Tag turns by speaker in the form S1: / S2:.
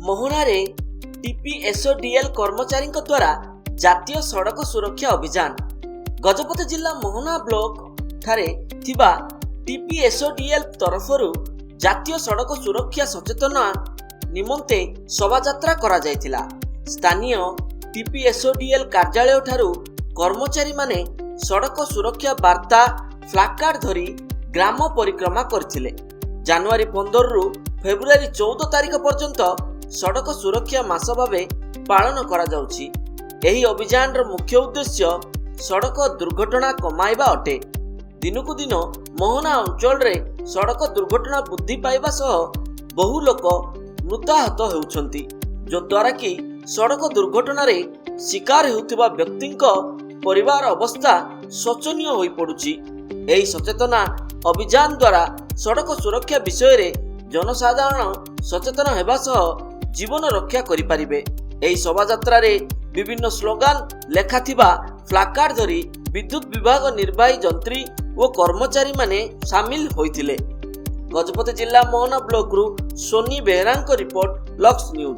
S1: मोहनारे टीपीएसओडीएल कर्मचारी द्वारा जातीय सड़क सुरक्षा अभियान गजपति जिला मोहना ब्लॉक ठारे थिबा टीपीएसओडीएल तरफरु जातीय सड़क सुरक्षा सचेतना निमंते शोभायात्रा करा जायतिला। स्थानीय टीपीएसओडीएल कार्यालय ठारू कर्मचारी माने सड़क सुरक्षा वार्ता फ्लैकार्ड धरी ग्राम परिक्रमा करथिले। जनवरी 15 रु फेब्रुआरी 14 तारिख पर्यंत सड़क सुरक्षा मास भावे पालन करा जाउछि। एही अभियान रो मुख्य उद्देश्य सड़क दुर्घटना कमाइबा अटे। दिनकु दिन मोहना अंचल रे सड़क दुर्घटना वृद्धि पाइबा सह बहु लोक मृताहत होउछंती, जो द्वारा कि सड़क दुर्घटना रे शिकार हेउथिबा व्यक्तिंक परिवार अवस्था शोचनीय होई पडुछि। एही सचेतना अभियान द्वारा सड़क सुरक्षा विषय रे जनसाधारण सचेतन हेबा सह जीवन रक्षा करि पारिबे। एही शोभायात्रा रे विभिन्न स्लोगान लेखा थिबा फ्लैकार्ड धरी विद्युत विभाग निर्वाही जंत्री और कर्मचारी माने शामिल होइथिले। गजपति जिला मोहना ब्लॉक रु Soni Behera report, Lux news.